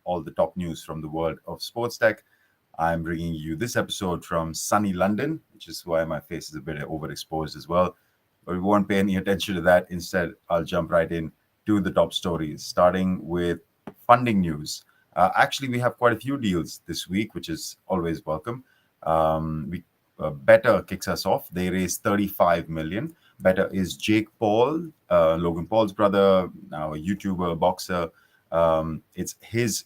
all the top news from the world of sports tech. I'm bringing you this episode from sunny London, which is why my face is a bit overexposed as well. But we won't pay any attention to that. Instead, I'll jump right in to the top stories, starting with funding news. Actually, we have quite a few deals this week, which is always welcome. Betr kicks us off. They raised 35 million. Betr is Jake Paul, Logan Paul's brother, now a YouTuber, boxer. It's his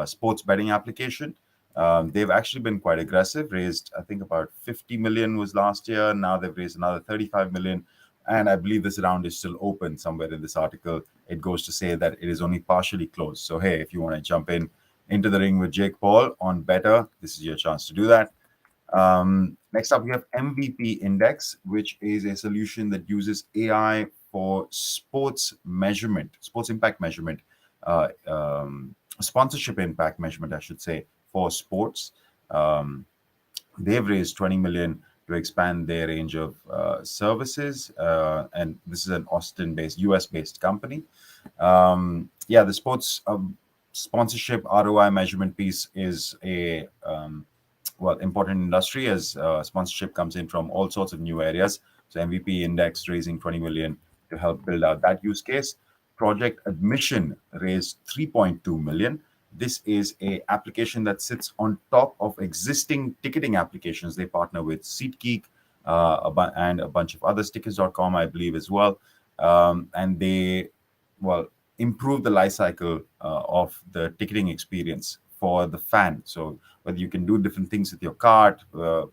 sports betting application. They've actually been quite aggressive, raised, I think, about 50 million was last year. Now they've raised another 35 million. And I believe this round is still open somewhere in this article. It goes to say that it is only partially closed. So, hey, if you want to jump into the ring with Jake Paul on Betr, this is your chance to do that. Next up, we have MVP Index, which is a solution that uses AI for sports measurement, sports impact measurement, sponsorship impact measurement, I should say, for sports. Um, they've raised 20 million to expand their range of services, and this is an Austin-based, US-based company. The sports sponsorship ROI measurement piece is a important industry as sponsorship comes in from all sorts of new areas. So MVP Index raising 20 million to help build out that use case. Project Admission raised 3.2 million. This is a application that sits on top of existing ticketing applications. They partner with SeatGeek and a bunch of others, tickets.com, I believe, as well. And they, improve the life cycle of the ticketing experience for the fan. So whether you can do different things with your cart,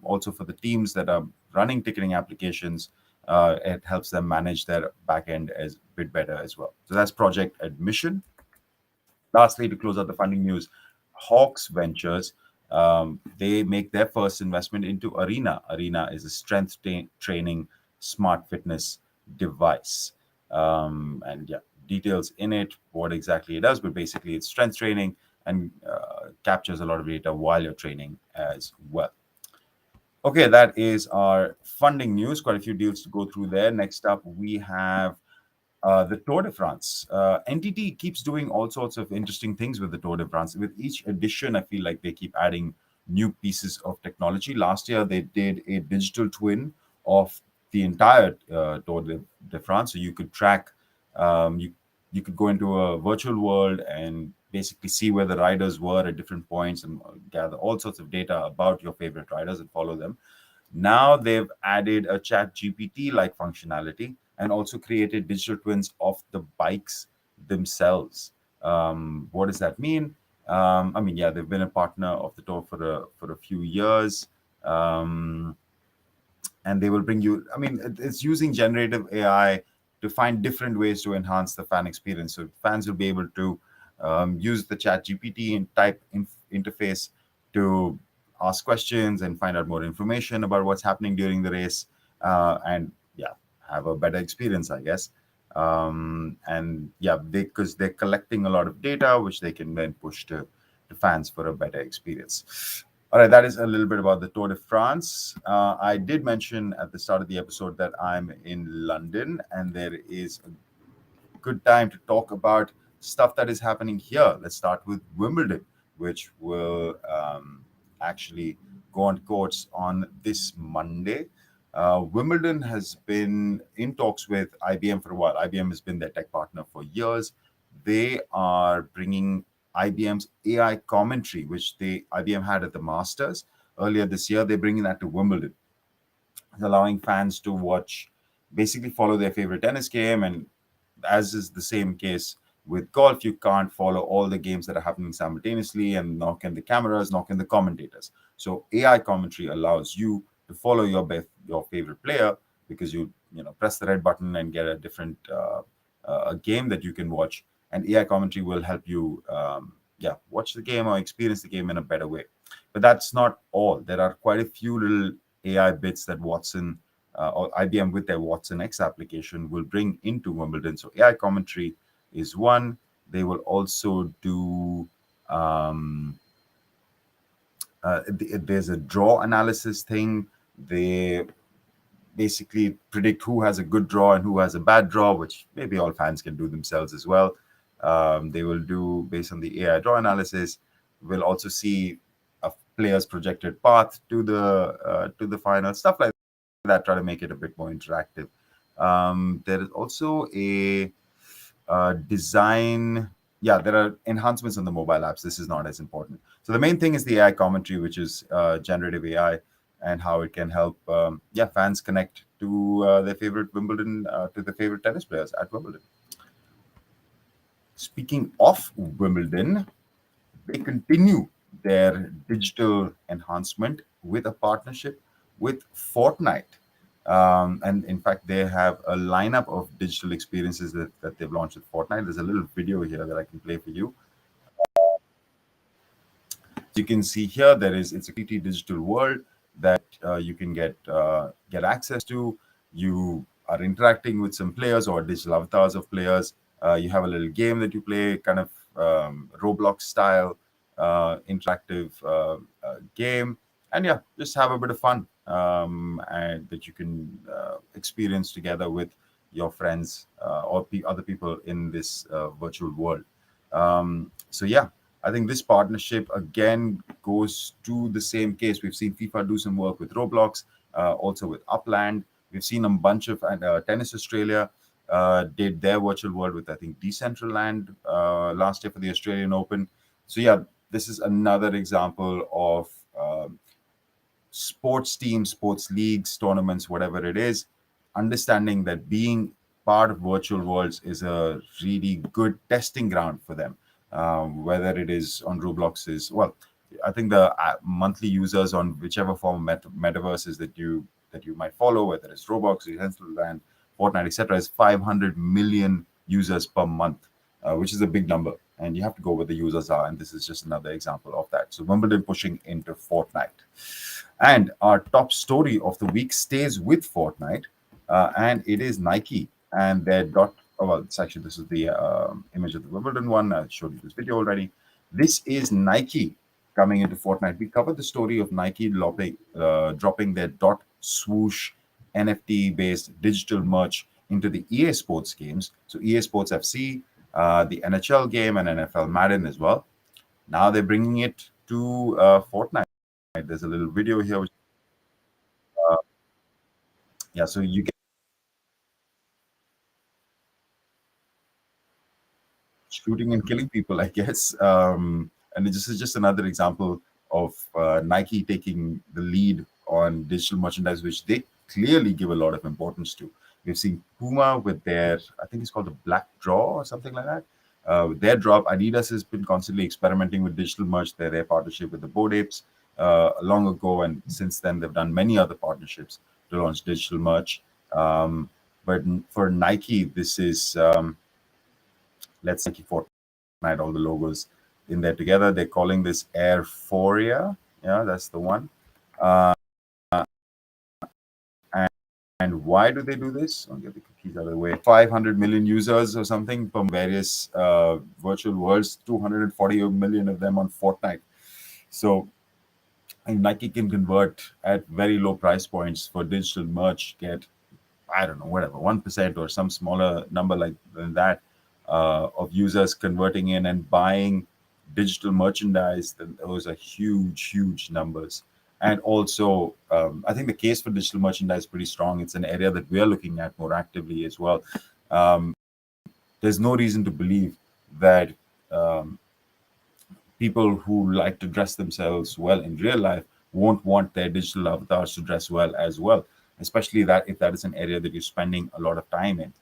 also for the teams that are running ticketing applications, it helps them manage their backend as a bit better as well. So that's Project Admission. Lastly, to close out the funding news, Hawks Ventures, they make their first investment into Arena. Arena is a strength training smart fitness device. Details in it, what exactly it does, but basically it's strength training and captures a lot of data while you're training as well. Okay, that is our funding news. Quite a few deals to go through there. Next up, we have the Tour de France. NTT keeps doing all sorts of interesting things with the Tour de France. With each edition, I feel like they keep adding new pieces of technology. Last year, they did a digital twin of the entire Tour de France. So you could track, you could go into a virtual world and basically see where the riders were at different points and gather all sorts of data about your favorite riders and follow them. Now they've added a ChatGPT like functionality and also created digital twins of the bikes themselves. What does that mean? They've been a partner of the tour for a few years, and they will bring you. It's using generative AI to find different ways to enhance the fan experience. So fans will be able to use the ChatGPT and type interface to ask questions and find out more information about what's happening during the race, and have a better experience, I guess. Because they're collecting a lot of data, which they can then push to fans for a better experience. All right, that is a little bit about the Tour de France. I did mention at the start of the episode that I'm in London, and there is a good time to talk about stuff that is happening here. Let's start with Wimbledon, which will actually go on courts on this Monday. Wimbledon has been in talks with IBM for a while. IBM has been their tech partner for years. They are bringing IBM's AI commentary, which IBM had at the Masters earlier this year. They're bringing that to Wimbledon, allowing fans to basically follow their favorite tennis game. And as is the same case with golf, you can't follow all the games that are happening simultaneously and knock in the cameras, knock in the commentators. So AI commentary allows you to follow your favorite player, because you press the red button and get a different a game that you can watch, and AI commentary will help you watch the game or experience the game in a better way. But that's not all. There are quite a few little AI bits that Watson or IBM with their Watson X application will bring into Wimbledon. So AI commentary is one. They will also do there's a draw analysis thing. They basically predict who has a good draw and who has a bad draw, which maybe all fans can do themselves as well. They will do based on the AI draw analysis. We'll also see a player's projected path to the final, stuff like that. Try to make it a bit more interactive. There is also a design. Yeah, there are enhancements on the mobile apps. This is not as important. So the main thing is the AI commentary, which is generative AI, and how it can help fans connect to their favorite Wimbledon, to the favorite tennis players at Wimbledon. Speaking of Wimbledon, they continue their digital enhancement with a partnership with Fortnite. And in fact, they have a lineup of digital experiences that they've launched with Fortnite. There's a little video here that I can play for you. You can see here it's a completely digital world that you can get access to. You are interacting with some players or digital avatars of players. You have a little game that you play, kind of Roblox style interactive game, and yeah, just have a bit of fun, and that you can experience together with your friends or other people in this virtual world. So yeah, I think this partnership again goes to the same case. We've seen FIFA do some work with Roblox, also with Upland. We've seen a bunch of Tennis Australia did their virtual world with, I think, Decentraland last year for the Australian Open. So yeah, this is another example of sports teams, sports leagues, tournaments, whatever it is, understanding that being part of virtual worlds is a really good testing ground for them. Whether it is on Roblox's, well, I think the monthly users on whichever form of metaverses that you might follow, whether it's Roblox, Decentraland, Fortnite, etc., is 500 million users per month, which is a big number. And you have to go where the users are, and this is just another example of that. So Wimbledon pushing into Fortnite. And our top story of the week stays with Fortnite, and it is Nike and their dot. Oh, well, it's actually, this is the image of the Wimbledon one. I showed you this video already. This is Nike coming into Fortnite. We covered the story of Nike dropping their dot swoosh NFT-based digital merch into the EA Sports games. So EA Sports FC, the NHL game, and NFL Madden as well. Now they're bringing it to Fortnite. There's a little video here. Yeah, so you get shooting and killing people, I guess. And this is just another example of Nike taking the lead on digital merchandise, which they clearly give a lot of importance to. We've seen Puma with their, I think it's called the Black Draw or something like that. With their drop, Adidas has been constantly experimenting with digital merch. Their partnership with the Bored Apes long ago, and since then they've done many other partnerships to launch digital merch. But for Nike, this is let's Nike Fortnite, all the logos in there together. They're calling this Airphoria. Yeah, that's the one. And why do they do this? I'll get the cookies out of the way. 500 million users or something from various virtual worlds, 240 million of them on Fortnite. So and Nike can convert at very low price points for digital merch, get, I don't know, whatever, 1% or some smaller number like than that of users converting in and buying digital merchandise. Then those are huge, huge numbers. And also, I think the case for digital merchandise is pretty strong. It's an area that we are looking at more actively as well. There's no reason to believe that people who like to dress themselves well in real life won't want their digital avatars to dress well as well, especially that if that is an area that you're spending a lot of time in.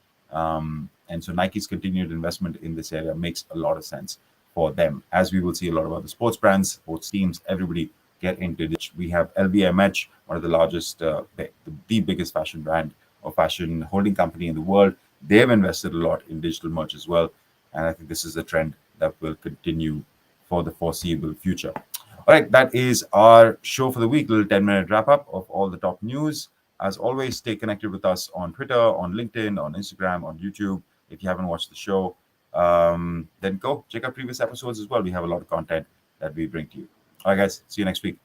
And so Nike's continued investment in this area makes a lot of sense for them, as we will see a lot of other sports brands, sports teams, everybody get into it. We have LVMH, one of the largest, the biggest fashion brand or fashion holding company in the world. They've invested a lot in digital merch as well. And I think this is a trend that will continue for the foreseeable future. All right, that is our show for the week. Little 10-minute wrap up of all the top news. As always, stay connected with us on Twitter, on LinkedIn, on Instagram, on YouTube. If you haven't watched the show, then go check out previous episodes as well. We have a lot of content that we bring to you. All right, guys. See you next week.